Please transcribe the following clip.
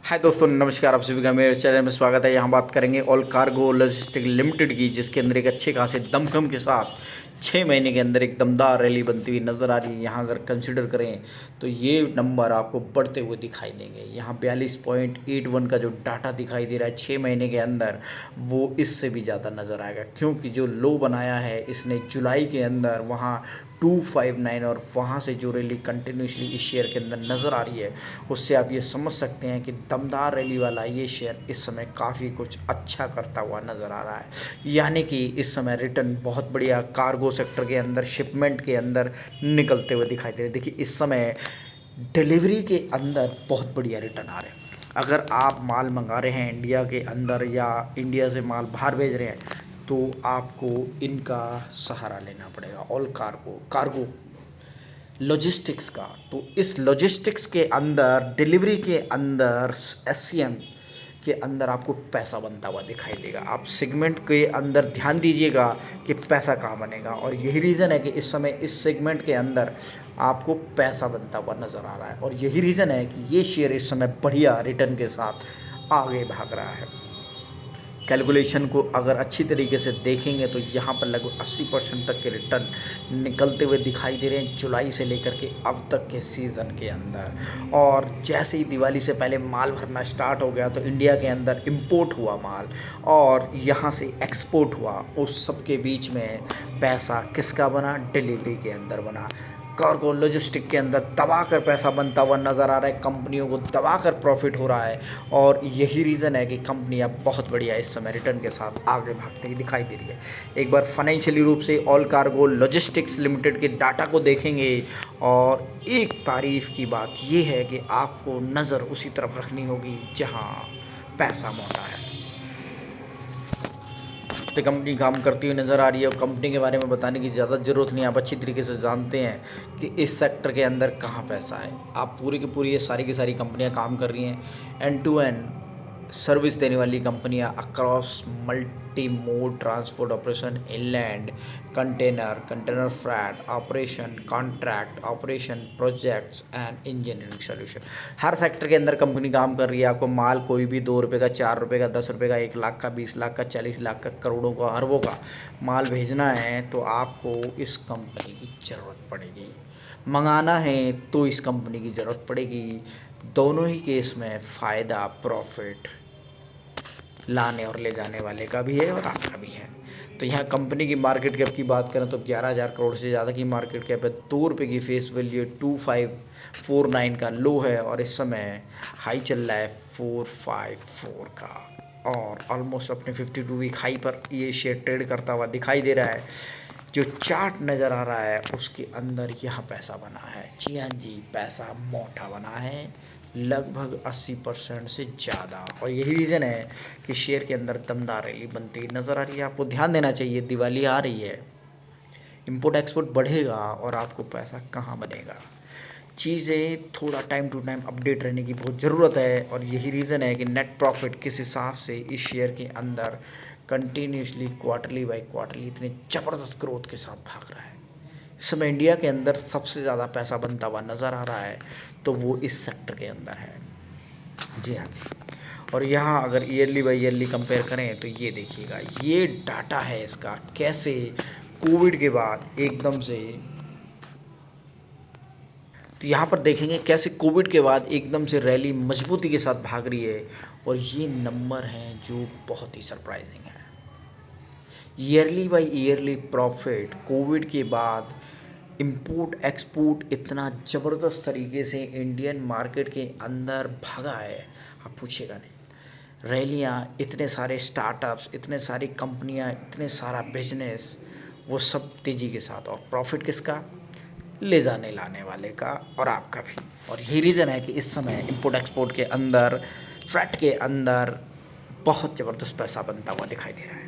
हाय दोस्तों, नमस्कार। आप सभी का मेरे चैनल में स्वागत है। यहाँ बात करेंगे ऑल कार्गो लॉजिस्टिक लिमिटेड की, जिसके अंदर एक अच्छे खासे दमखम के साथ 6 महीने के अंदर एक दमदार रैली बनती हुई नज़र आ रही है। यहाँ अगर कंसिडर करें तो ये नंबर आपको बढ़ते हुए दिखाई देंगे। यहाँ 42.81 का जो डाटा दिखाई दे रहा है 6 महीने के अंदर, वो इससे भी ज़्यादा नज़र आएगा, क्योंकि जो लो बनाया है इसने जुलाई के अंदर वहाँ 259, और वहाँ से जो रैली कंटिन्यूसली इस शेयर के अंदर नज़र आ रही है, उससे आप ये समझ सकते हैं कि दमदार रैली वाला ये शेयर इस समय काफ़ी कुछ अच्छा करता हुआ नज़र आ रहा है। यानी कि इस समय रिटर्न बहुत बढ़िया कार्गो सेक्टर के अंदर, शिपमेंट के अंदर निकलते हुए दिखाई दे रहे हैं। देखिए, इस समय डिलीवरी के अंदर बहुत बढ़िया रिटर्न आ रहे हैं। अगर आप माल मंगा रहे हैं इंडिया के अंदर या इंडिया से माल बाहर भेज रहे हैं, तो आपको इनका सहारा लेना पड़ेगा, ऑल कार्गो लॉजिस्टिक्स का। तो इस लॉजिस्टिक्स के अंदर, डिलीवरी के अंदर, एससीएम के अंदर आपको पैसा बनता हुआ दिखाई देगा। आप सेगमेंट के अंदर ध्यान दीजिएगा कि पैसा कहाँ बनेगा, और यही रीज़न है कि इस समय इस सेगमेंट के अंदर आपको पैसा बनता हुआ नज़र आ रहा है, और यही रीज़न है कि ये शेयर इस समय बढ़िया रिटर्न के साथ आगे भाग रहा है। कैलकुलेशन को अगर अच्छी तरीके से देखेंगे तो यहाँ पर लगभग 80% तक के रिटर्न निकलते हुए दिखाई दे रहे हैं जुलाई से लेकर के अब तक के सीज़न के अंदर। और जैसे ही दिवाली से पहले माल भरना स्टार्ट हो गया, तो इंडिया के अंदर इंपोर्ट हुआ माल और यहाँ से एक्सपोर्ट हुआ, उस सब के बीच में पैसा किसका बना? डिलीवरी के अंदर बना। कार्गो लॉजिस्टिक के अंदर दबा कर पैसा बनता हुआ नज़र आ रहा है, कंपनियों को दबा कर प्रॉफिट हो रहा है, और यही रीज़न है कि कंपनियां बहुत बढ़िया इस समय रिटर्न के साथ आगे भागते ही दिखाई दे रही है। एक बार फाइनेंशियली रूप से ऑल कार्गो लॉजिस्टिक्स लिमिटेड के डाटा को देखेंगे, और एक तारीफ़ की बात यह है कि आपको नज़र उसी तरफ रखनी होगी जहाँ पैसा मौटा है। तो कंपनी काम करती हुई नज़र आ रही है, और कंपनी के बारे में बताने की ज़्यादा ज़रूरत नहीं, आप अच्छी तरीके से जानते हैं कि इस सेक्टर के अंदर कहाँ पैसा है। आप पूरी की पूरी ये सारी की सारी कंपनियां काम कर रही हैं, एंड टू एंड सर्विस देने वाली कंपनियां across multi mode transport operation, inland, container frat operation, contract operation, projects and engineering solution. Her sector के अंदर कंपनी काम कर रही है। आपको माल कोई भी 2 रुपये का, 4 रुपये का, 10 रुपये का, 1 लाख का, 20 लाख का, 40 लाख का, करोड़ों का, अरबों का माल भेजना है, तो आपको इस कंपनी की ज़रूरत पड़ेगी। मंगाना है तो इस कंपनी की ज़रूरत पड़ेगी। दोनों ही केस में फ़ायदा, प्रॉफिट लाने और ले जाने वाले का भी है और आपका भी है। तो यहाँ कंपनी की मार्केट कैप की बात करें तो 11,000 करोड़ से ज़्यादा की मार्केट कैप है। 2 रुपये की फेस वैल्यू, 2549 का लो है, और इस समय हाई चल रहा है 454 का, और ऑलमोस्ट अपने 52 वीक हाई पर ये शेयर ट्रेड करता हुआ दिखाई दे रहा है। जो चार्ट नज़र आ रहा है उसके अंदर यहाँ पैसा बना है। जी हाँ जी, पैसा मोटा बना है, लगभग 80% से ज़्यादा, और यही रीज़न है कि शेयर के अंदर दमदार रैली बनती हुई नज़र आ रही है। आपको ध्यान देना चाहिए, दिवाली आ रही है, इंपोर्ट एक्सपोर्ट बढ़ेगा और आपको पैसा कहाँ बनेगा। चीज़ें थोड़ा टाइम टू टाइम अपडेट रहने की बहुत ज़रूरत है, और यही रीज़न है कि नेट प्रॉफिट किस हिसाब से इस शेयर के अंदर कंटिन्यूसली क्वार्टरली बाई क्वार्टरली इतने ज़बरदस्त ग्रोथ के साथ भाग रहा है। इस समय इंडिया के अंदर सबसे ज़्यादा पैसा बनता हुआ नज़र आ रहा है, तो वो इस सेक्टर के अंदर है। जी हाँ, और यहाँ अगर ईयरली बाई ईयरली कंपेयर करें तो ये देखिएगा, ये डाटा है इसका, कैसे कोविड के बाद एकदम से, तो यहाँ पर देखेंगे कैसे कोविड के बाद एकदम से रैली मजबूती के साथ भाग रही है, और ये नंबर हैं जो बहुत ही सरप्राइजिंग है। Yearly by yearly profit Covid के बाद इंपोर्ट एक्सपोर्ट इतना ज़बरदस्त तरीके से इंडियन मार्केट के अंदर भागा है, आप पूछेगा नहीं। रैलियाँ, इतने सारे स्टार्टअप्स, इतने सारी कंपनियाँ, इतने सारा बिजनेस, वो सब तेज़ी के साथ, और प्रॉफिट किसका? ले जाने लाने वाले का और आपका भी। और यही रीज़न है कि इस समय इंपोर्ट एक्सपोर्ट के अंदर, फ्रैट के अंदर बहुत ज़बरदस्त पैसा बनता हुआ दिखाई दे रहा है।